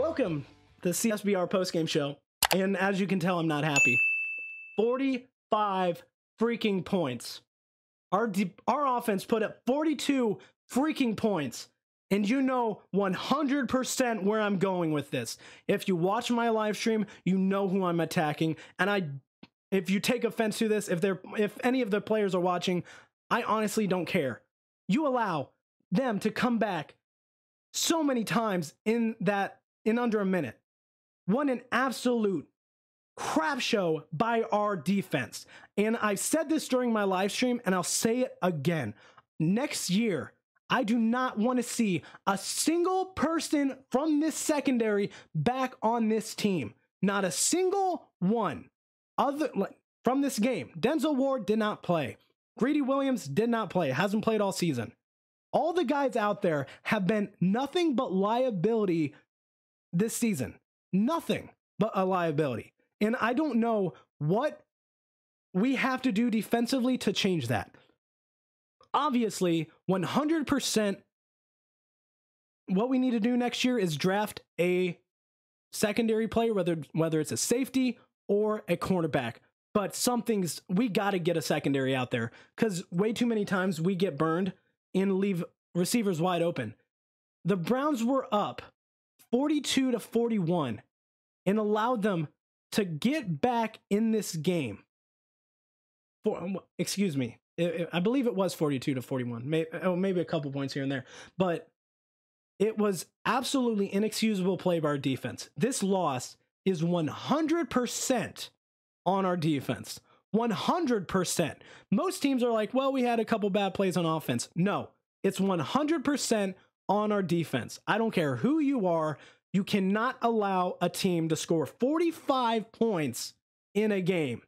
Welcome to the CSBR postgame show. And as you can tell, I'm not happy. 45 freaking points. Our offense put up 42 freaking points. And you know 100% where I'm going with this. If you watch my live stream, you know who I'm attacking. And if you take offense to this, if any of the players are watching, I honestly don't care. You allow them to come back so many times in under a minute. What an absolute crap show by our defense. And I've said this during my live stream, and I'll say it again. Next year, I do not want to see a single person from this secondary back on this team. Not a single one from this game. Denzel Ward did not play. Greedy Williams did not play. Hasn't played all season. All the guys out there have been nothing but liability this season. Nothing but a liability. And I don't know what we have to do defensively to change that. Obviously, 100% what we need to do next year is draft a secondary player, whether it's a safety or a cornerback. But we got to get a secondary out there because way too many times we get burned and leave receivers wide open. The Browns were up 42-41 and allowed them to get back in this game. Excuse me. I believe it was 42-41. Maybe a couple points here and there. But it was absolutely inexcusable play by our defense. This loss is 100% on our defense. 100%. Most teams are like, well, we had a couple bad plays on offense. No, it's 100% on our defense. I don't care who you are. You cannot allow a team to score 45 points in a game.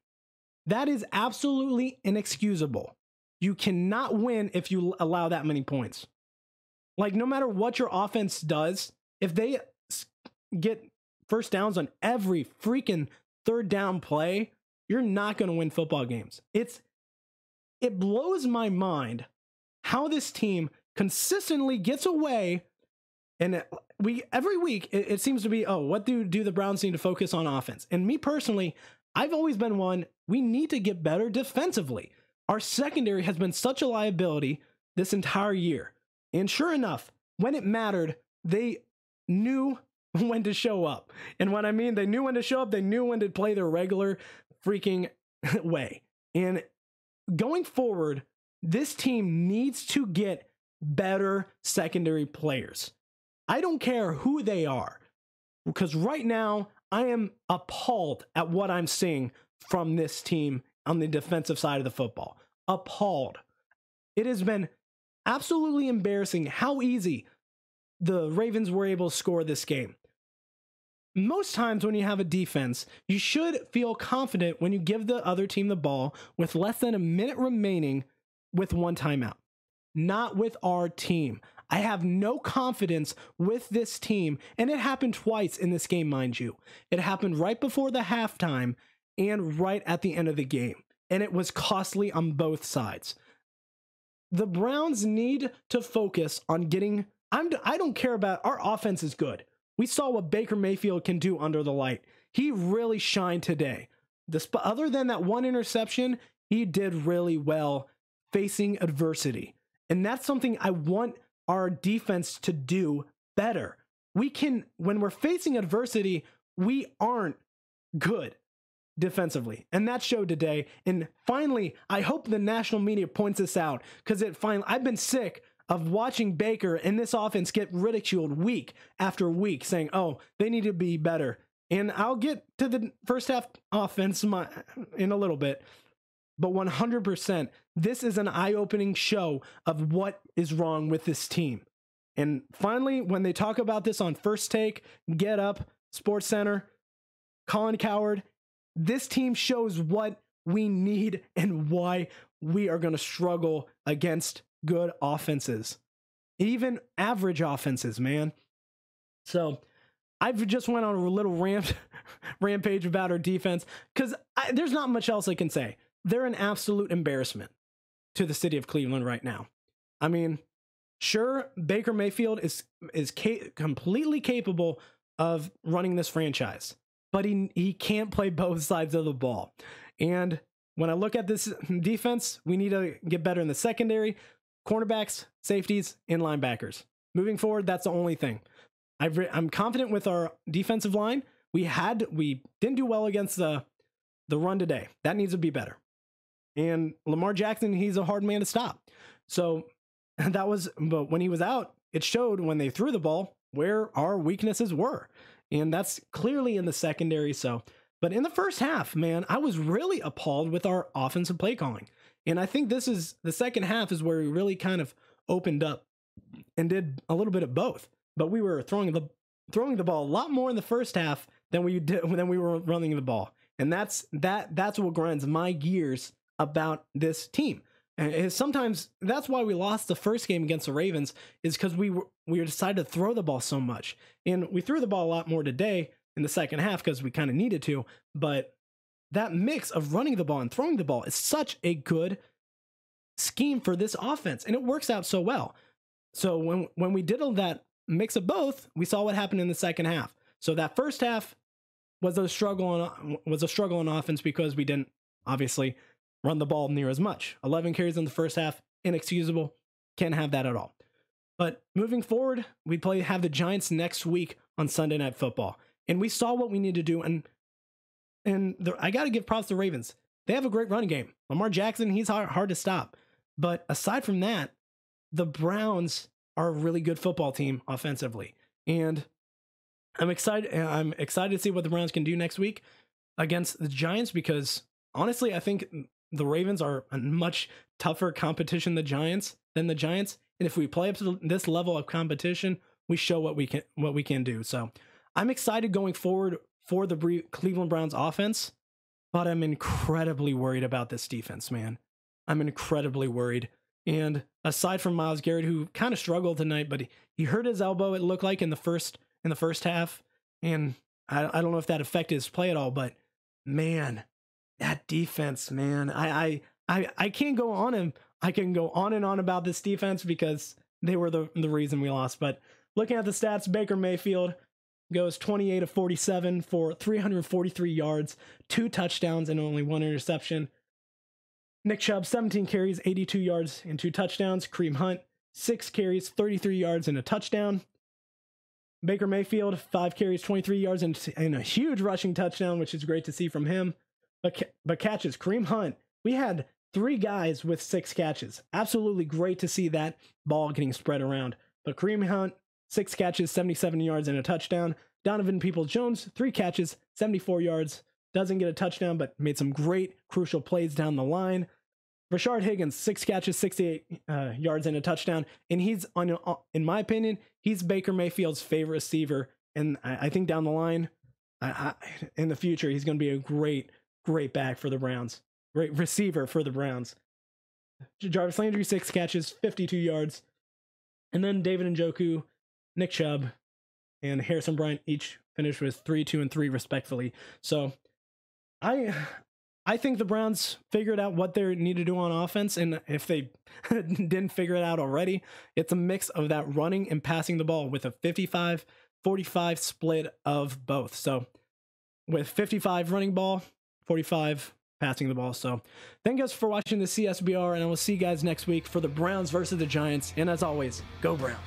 That is absolutely inexcusable. You cannot win if you allow that many points. Like, no matter what your offense does, if they get first downs on every freaking third down play, you're not going to win football games. It blows my mind how this team consistently gets away, and every week it seems to be, what do the Browns need to focus on offense? And me personally, I've always been one, we need to get better defensively. Our secondary has been such a liability this entire year. And sure enough, when it mattered, they knew when to show up. And what I mean, they knew when to show up, they knew when to play their regular freaking way. And going forward, this team needs to get better secondary players. I don't care who they are, because right now I am appalled at what I'm seeing from this team on the defensive side of the football. Appalled. It has been absolutely embarrassing how easy the Ravens were able to score this game. Most times when you have a defense, you should feel confident when you give the other team the ball with less than a minute remaining with one timeout. Not with our team. I have no confidence with this team, and it happened twice in this game, mind you. It happened right before the halftime and right at the end of the game, and it was costly on both sides. The Browns need to focus on getting... I don't care about... Our offense is good. We saw what Baker Mayfield can do under the light. He really shined today. Other than that one interception, he did really well facing adversity. And that's something I want our defense to do better. When we're facing adversity, we aren't good defensively. And that showed today. And finally, I hope the national media points this out, because I've been sick of watching Baker and this offense get ridiculed week after week, saying, they need to be better. And I'll get to the first half offense in a little bit. But 100%, this is an eye-opening show of what is wrong with this team. And finally, when they talk about this on First Take, Get Up, Sports Center, Colin Cowherd, this team shows what we need and why we are going to struggle against good offenses. Even average offenses, man. So I've just went on a little rampage about our defense, because there's not much else I can say. They're an absolute embarrassment to the city of Cleveland right now. I mean, sure, Baker Mayfield is completely capable of running this franchise, but he can't play both sides of the ball. And when I look at this defense, we need to get better in the secondary, cornerbacks, safeties, and linebackers. Moving forward, that's the only thing. I'm confident with our defensive line. We didn't do well against the run today. That needs to be better. And Lamar Jackson, he's a hard man to stop. So but when he was out, it showed when they threw the ball where our weaknesses were. And that's clearly in the secondary. But in the first half, man, I was really appalled with our offensive play calling. And I think the second half is where we really kind of opened up and did a little bit of both. But we were throwing the ball a lot more in the first half than we were running the ball. And that's what grinds my gears about this team. And sometimes that's why we lost the first game against the Ravens, is because we decided to throw the ball so much. And we threw the ball a lot more today in the second half because we kind of needed to. But that mix of running the ball and throwing the ball is such a good scheme for this offense, and it works out so well. So when we did all that mix of both, we saw what happened in the second half. So that first half was a struggle on offense because we didn't obviously run the ball near as much. 11 carries in the first half, inexcusable. Can't have that at all. But moving forward, we have the Giants next week on Sunday Night Football, and we saw what we need to do. I got to give props to Ravens. They have a great running game. Lamar Jackson, he's hard to stop. But aside from that, the Browns are a really good football team offensively, and I'm excited to see what the Browns can do next week against the Giants, because honestly, I think the Ravens are a much tougher competition than the Giants. And if we play up to this level of competition, we show what we can do. So I'm excited going forward for the Cleveland Browns offense, but I'm incredibly worried about this defense, man. I'm incredibly worried. And aside from Myles Garrett, who kind of struggled tonight, but he hurt his elbow, it looked like in the first half. And I don't know if that affected his play at all, but man, that defense, man, I can't go on, and I can go on and on about this defense because they were the reason we lost. But looking at the stats, Baker Mayfield goes 28 of 47 for 343 yards, 2 touchdowns, and only 1 interception. Nick Chubb, 17 carries, 82 yards, and 2 touchdowns. Kareem Hunt, 6 carries, 33 yards, and a touchdown. Baker Mayfield, 5 carries, 23 yards, and a huge rushing touchdown, which is great to see from him. But catches, Kareem Hunt, we had 3 guys with 6 catches. Absolutely great to see that ball getting spread around. But Kareem Hunt, 6 catches, 77 yards, and a touchdown. Donovan Peoples-Jones, 3 catches, 74 yards. Doesn't get a touchdown, but made some great crucial plays down the line. Rashard Higgins, 6 catches, 68 yards, and a touchdown. And he's, in my opinion, he's Baker Mayfield's favorite receiver. And I think down the line, in the future, he's going to be a great back for the Browns. Great receiver for the Browns. Jarvis Landry, 6 catches, 52 yards. And then David Njoku, Nick Chubb, and Harrison Bryant each finished with 3, 2, and 3 respectively. So I think the Browns figured out what they need to do on offense, and if they didn't figure it out already, it's a mix of that running and passing the ball with a 55-45 split of both. So with 55 running ball, 45 passing the ball. So thank you guys for watching the CSBR, and I will see you guys next week for the Browns versus the Giants. And as always, go Browns.